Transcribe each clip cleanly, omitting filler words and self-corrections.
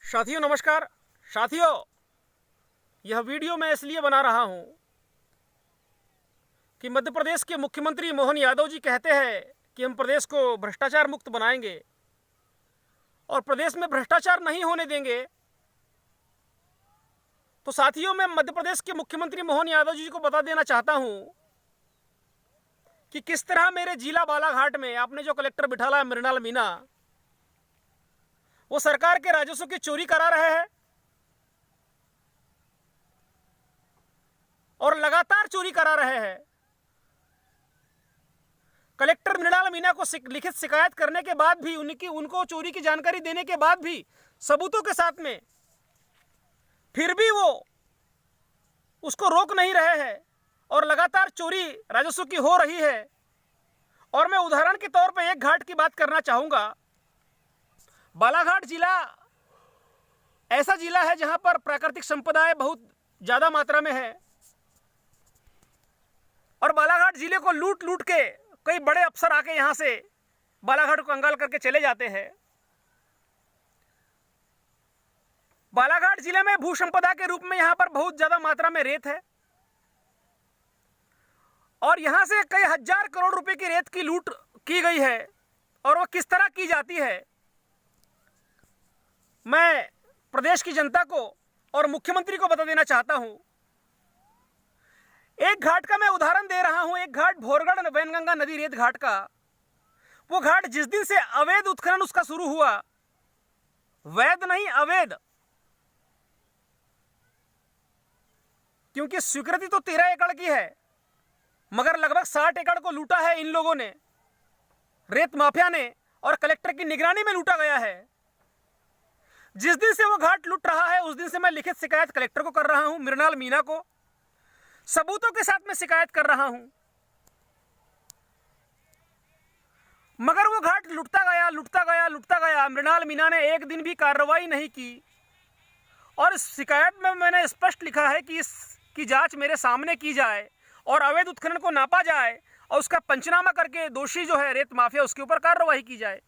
साथियों नमस्कार। साथियों, यह वीडियो मैं इसलिए बना रहा हूं कि मध्य प्रदेश के मुख्यमंत्री मोहन यादव जी कहते हैं कि हम प्रदेश को भ्रष्टाचार मुक्त बनाएंगे और प्रदेश में भ्रष्टाचार नहीं होने देंगे। तो साथियों, मैं मध्य प्रदेश के मुख्यमंत्री मोहन यादव जी को बता देना चाहता हूं कि किस तरह मेरे जिला बालाघाट में आपने जो कलेक्टर बिठाला है मृणाल मीना, वो सरकार के राजस्व की चोरी करा रहे हैं और लगातार चोरी करा रहे हैं। कलेक्टर मृणाल मीना को लिखित शिकायत करने के बाद भी, उनको चोरी की जानकारी देने के बाद भी, सबूतों के साथ में, फिर भी वो उसको रोक नहीं रहे हैं और लगातार चोरी राजस्व की हो रही है। और मैं उदाहरण के तौर पे एक घाट की बात करना चाहूंगा। बालाघाट जिला ऐसा जिला है जहां पर प्राकृतिक संपदाएं बहुत ज्यादा मात्रा में है और बालाघाट जिले को लूट लूट के कई बड़े अफसर आके यहां से बालाघाट को कंगाल करके चले जाते हैं। बालाघाट जिले में भू संपदा के रूप में यहां पर बहुत ज्यादा मात्रा में रेत है और यहां से कई हजार करोड़ रुपए की रेत की लूट की गई है। और वो किस तरह की जाती है, मैं प्रदेश की जनता को और मुख्यमंत्री को बता देना चाहता हूं। एक घाट का मैं उदाहरण दे रहा हूं, एक घाट भोरगढ़ वैनगंगा नदी रेत घाट का। वो घाट जिस दिन से अवैध उत्खनन उसका शुरू हुआ, वैध नहीं अवैध, क्योंकि स्वीकृति तो 13 एकड़ की है मगर लगभग 60 एकड़ को लूटा है इन लोगों ने, रेत माफिया ने, और कलेक्टर की निगरानी में लूटा गया है। जिस दिन से वो घाट लूट रहा है उस दिन से मैं लिखित शिकायत कलेक्टर को कर रहा हूं, मृणाल मीना को सबूतों के साथ में शिकायत कर रहा हूं, मगर वो घाट लुटता गया लुटता गया लुटता गया। मृणाल मीना ने एक दिन भी कार्रवाई नहीं की और इस शिकायत में मैंने स्पष्ट लिखा है कि इसकी जांच मेरे सामने की जाए और अवैध उत्खनन को नापा जाए और उसका पंचनामा करके दोषी जो है रेत माफिया उसके ऊपर कार्रवाई की जाए।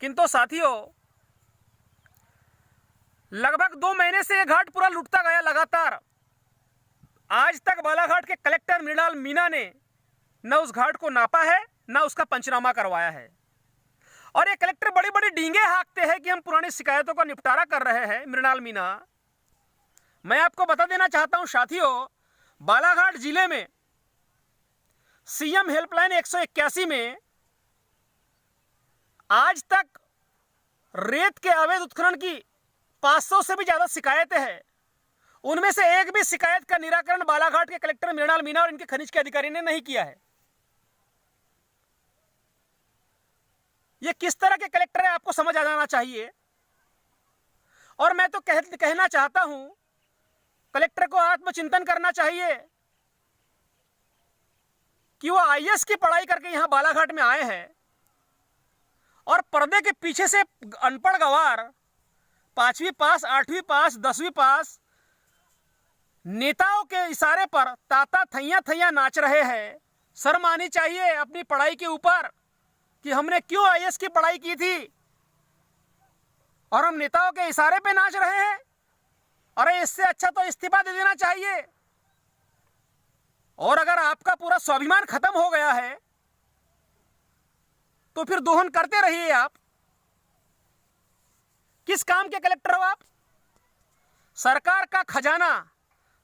किंतु साथियों, लगभग 2 महीने से यह घाट पूरा लुटता गया लगातार। आज तक बालाघाट के कलेक्टर मृणाल मीना ने न उस घाट को नापा है न उसका पंचनामा करवाया है। और ये कलेक्टर बड़ी बड़ी डींगे हाँकते हैं कि हम पुरानी शिकायतों का निपटारा कर रहे हैं। मृणाल मीना, मैं आपको बता देना चाहता हूं साथियों, बालाघाट जिले में सीएम हेल्पलाइन 181 में आज तक रेत के अवैध उत्खनन की 500 से भी ज्यादा शिकायतें हैं। उनमें से एक भी शिकायत का निराकरण बालाघाट के कलेक्टर मृणाल मीना और इनके खनिज के अधिकारी ने नहीं किया है। यह किस तरह के कलेक्टर है आपको समझ आ जाना चाहिए। और मैं तो कहना चाहता हूं, कलेक्टर को आत्मचिंतन करना चाहिए कि वो आईएएस की पढ़ाई करके यहां बालाघाट में आए हैं और पर्दे के पीछे से अनपढ़ गवार 5वीं पास, 8वीं पास, 10वीं पास नेताओं के इशारे पर ताता थैया थैया नाच रहे हैं। शर्म आनी चाहिए अपनी पढ़ाई के ऊपर कि हमने क्यों आईएएस की पढ़ाई की थी और हम नेताओं के इशारे पे नाच रहे हैं। अरे इससे अच्छा तो इस्तीफा दे देना चाहिए। और अगर आपका पूरा स्वाभिमान खत्म हो गया है तो फिर दोहन करते रहिए। आप किस काम के कलेक्टर हो आप? सरकार का खजाना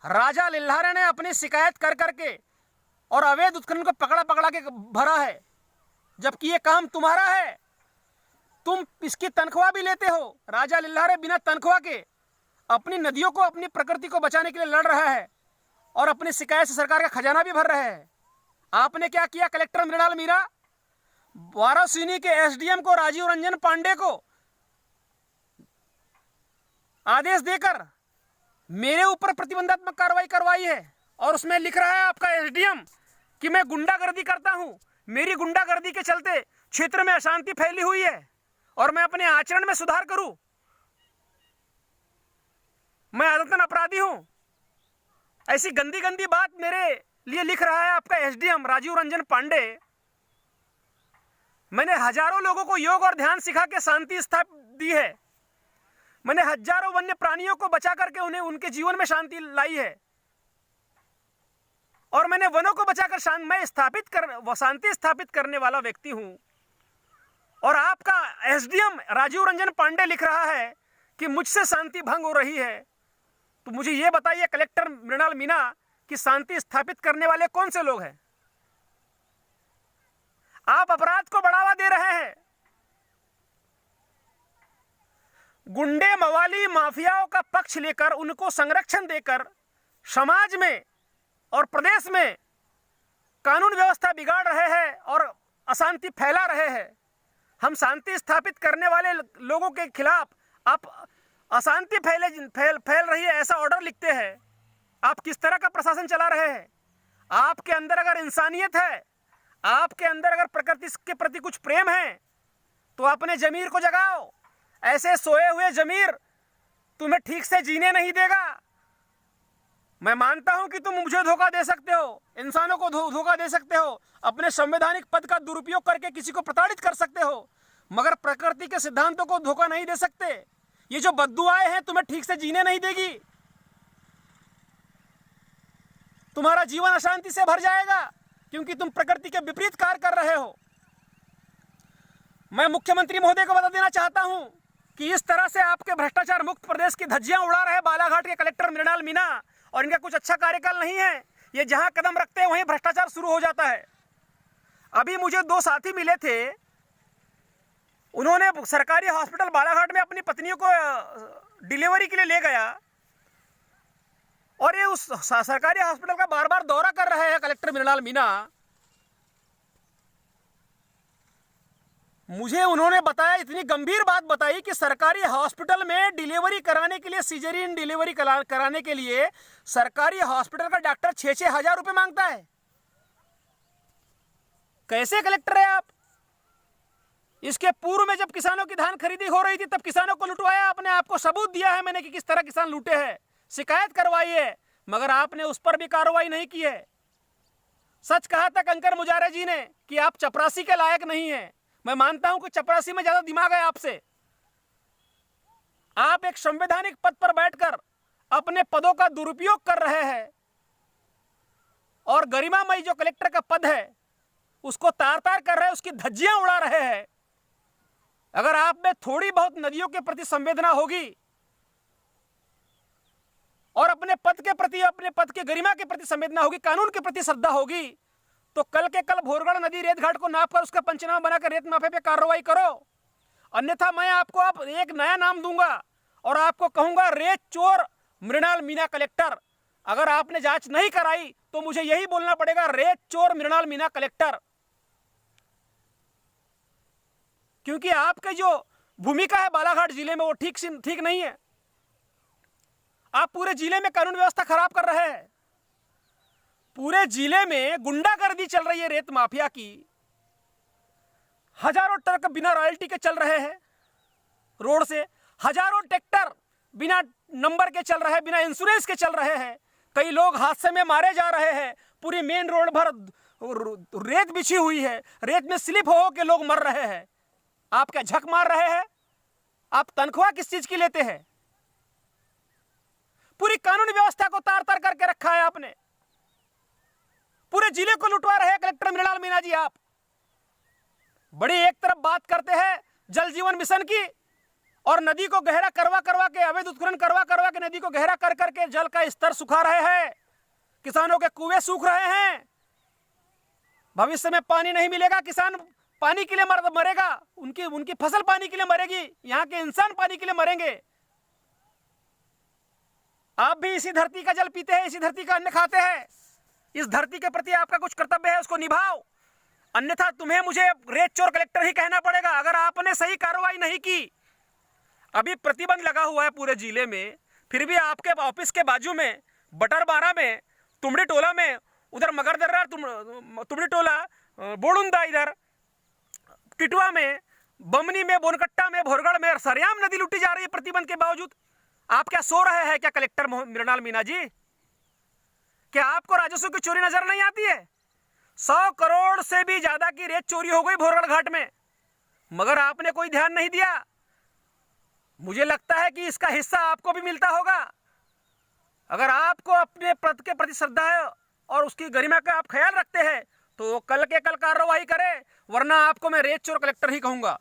राजा लिल्हारे ने अपनी शिकायत कर करके और अवैध उत्खनन को पकड़ा पकड़ा के भरा है, जबकि ये काम तुम्हारा है। तुम इसकी तनख्वाह भी लेते हो। राजा लिल्हारे बिना तनख्वाह के अपनी नदियों को, अपनी प्रकृति को बचाने के लिए लड़ रहा है और अपनी शिकायत से सरकार का खजाना भी भर रहे हैं। आपने क्या किया? कलेक्टर मृणाल मीना वाराणसी के एसडीएम को, राजीव रंजन पांडे को आदेश देकर मेरे ऊपर प्रतिबंधात्मक कार्रवाई करवाई है और उसमें लिख रहा है आपका एसडीएम कि मैं गुंडागर्दी करता हूं। मेरी गुंडागर्दी के चलते क्षेत्र में अशांति फैली हुई है और मैं अपने आचरण में सुधार करूं। मैं आदतन अपराधी हूं। ऐसी गंदी गंदी बात मेरे लिए लिख रहा है आपका एसडीएम राजीव रंजन पांडे। मैंने हजारों लोगों को योग और ध्यान सिखा के शांति स्थापित दी है। मैंने हजारों वन्य प्राणियों को बचा करके उन्हें उनके जीवन में शांति लाई है, और मैंने वनों को बचाकर शांति स्थापित करने वाला व्यक्ति हूं। और आपका एसडीएम राजीव रंजन पांडे लिख रहा है कि मुझसे शांति भंग हो रही है। तो मुझे यह बताइए कलेक्टर मृणाल मीणा कि शांति स्थापित करने वाले कौन से लोग हैं? आप अपराध को बढ़ावा दे रहे हैं। गुंडे, मवाली, माफियाओं का पक्ष लेकर उनको संरक्षण देकर समाज में और प्रदेश में कानून व्यवस्था बिगाड़ रहे हैं और अशांति फैला रहे हैं। हम शांति स्थापित करने वाले लोगों के खिलाफ आप अशांति फैल रही है ऐसा ऑर्डर लिखते हैं। आप किस तरह का प्रशासन चला रहे हैं? आपके अंदर अगर इंसानियत है, आपके अंदर अगर प्रकृति के प्रति कुछ प्रेम है, तो अपने जमीर को जगाओ। ऐसे सोए हुए जमीर तुम्हें ठीक से जीने नहीं देगा। मैं मानता हूं कि तुम मुझे धोखा दे सकते हो, इंसानों को धोखा दे सकते हो, अपने संवैधानिक पद का दुरुपयोग करके किसी को प्रताड़ित कर सकते हो, मगर प्रकृति के सिद्धांतों को धोखा नहीं दे सकते। ये जो बद्दुआएं हैं तुम्हें ठीक से जीने नहीं देगी। तुम्हारा जीवन अशांति से भर जाएगा क्योंकि तुम प्रकृति के विपरीत कार्य कर रहे हो। मैं मुख्यमंत्री महोदय को बता देना चाहता हूं कि इस तरह से आपके भ्रष्टाचार मुक्त प्रदेश की धज्जियां उड़ा रहे बालाघाट के कलेक्टर मृणाल मीणा, और इनका कुछ अच्छा कार्यकाल नहीं है। ये जहां कदम रखते हैं वहीं भ्रष्टाचार शुरू हो जाता है। अभी मुझे 2 साथी मिले थे, उन्होंने सरकारी हॉस्पिटल बालाघाट में अपनी पत्नियों को डिलीवरी के लिए ले गया, और ये उस सरकारी हॉस्पिटल का बार बार दौरा कर रहे हैं कलेक्टर मृणाल मीणा। मुझे उन्होंने बताया, इतनी गंभीर बात बताई कि सरकारी हॉस्पिटल में डिलीवरी कराने के लिए, सीजरियन डिलीवरी कराने के लिए सरकारी हॉस्पिटल का डॉक्टर 6-6 हजार रुपए मांगता है। कैसे कलेक्टर है आप? इसके पूर्व में जब किसानों की धान खरीदी हो रही थी तब किसानों को लुटवाया आपने। आपको सबूत दिया है मैंने कि किस तरह किसान लूटे हैं, शिकायत करवाई है, मगर आपने उस पर भी कार्रवाई नहीं की है। सच कहा था कंकर मुजारे जी ने कि आप चपरासी के लायक नहीं हैं। मैं मानता हूं कि चपरासी में ज्यादा दिमाग है आपसे। आप एक संवैधानिक पद पर बैठकर अपने पदों का दुरुपयोग कर रहे हैं, और गरिमामयी जो कलेक्टर का पद है उसको तार तार कर रहे हैं, उसकी धज्जियां उड़ा रहे हैं। अगर आप में थोड़ी बहुत नदियों के प्रति संवेदना होगी और अपने पद के प्रति, अपने पद के गरिमा के प्रति संवेदना होगी, कानून के प्रति श्रद्धा होगी, तो कल के कल भोरगढ़ नदी रेत घाट को नाप कर उसका पंचनामा बनाकर रेत माफिया पे कार्रवाई करो। अन्यथा मैं आपको अब एक नया नाम दूंगा और आपको कहूंगा रेत चोर मृणाल मीणा कलेक्टर। अगर आपने जांच नहीं कराई तो मुझे यही बोलना पड़ेगा, रेत चोर मृणाल मीणा कलेक्टर। क्योंकि आपकी जो भूमिका है बालाघाट जिले में वो ठीक नहीं है। आप पूरे जिले में कानून व्यवस्था खराब कर रहे हैं। पूरे जिले में गुंडागर्दी चल रही है रेत माफिया की। हजारों ट्रक बिना रॉयल्टी के चल रहे हैं रोड से, हजारों ट्रैक्टर बिना नंबर के चल रहे हैं, बिना इंश्योरेंस के चल रहे हैं। कई लोग हादसे में मारे जा रहे हैं। पूरी मेन रोड भर रेत बिछी हुई है, रेत में स्लिप हो के लोग मर रहे हैं। आप क्या झक मार रहे हैं? आप तनख्वाह किस चीज की लेते हैं? पूरी कानून व्यवस्था को तार तार करके रखा है आपने। पूरे जिले को लुटवा रहे हैं कलेक्टर मृणाल मीणा जी। आप बड़ी एक तरफ बात करते हैं जल जीवन मिशन की, और नदी को गहरा करवा के, अवैध उत्खनन करवा के नदी को गहरा कर करके जल का स्तर सुखा रहे हैं। किसानों के कुएं सूख रहे हैं। भविष्य में पानी नहीं मिलेगा, किसान पानी के लिए मरेगा, उनकी फसल पानी के लिए मरेगी, यहाँ के इंसान पानी के लिए मरेंगे। आप भी इसी धरती का जल पीते हैं, इसी धरती का अन्न खाते हैं। इस धरती के प्रति आपका कुछ कर्तव्य है, उसको निभाओ। अन्यथा तुम्हें मुझे रेत चोर कलेक्टर ही कहना पड़ेगा अगर आपने सही कार्रवाई नहीं की। अभी प्रतिबंध लगा हुआ है पूरे जिले में, फिर भी आपके ऑफिस के बाजू में बटरबारा में, तुमड़ी टोला में, उधर मगरदर्रा, तुमड़ी टोला, बोड़ुंदा, इधर टिटवा में, बमनी में, बोनकट्टा में, भोरगढ़ में सरेआम नदी लूटी जा रही है प्रतिबंध के बावजूद। आप क्या सो रहे हैं क्या कलेक्टर मृणाल मीणा जी? क्या आपको राजस्व की चोरी नजर नहीं आती है? 100 करोड़ से भी ज्यादा की रेत चोरी हो गई भोरगढ़ घाट में, मगर आपने कोई ध्यान नहीं दिया। मुझे लगता है कि इसका हिस्सा आपको भी मिलता होगा। अगर आपको अपने पद के प्रति श्रद्धा है और उसकी गरिमा का आप ख्याल रखते हैं तो कल के कल कार्रवाई करें, वरना आपको मैं रेत चोर कलेक्टर ही कहूंगा।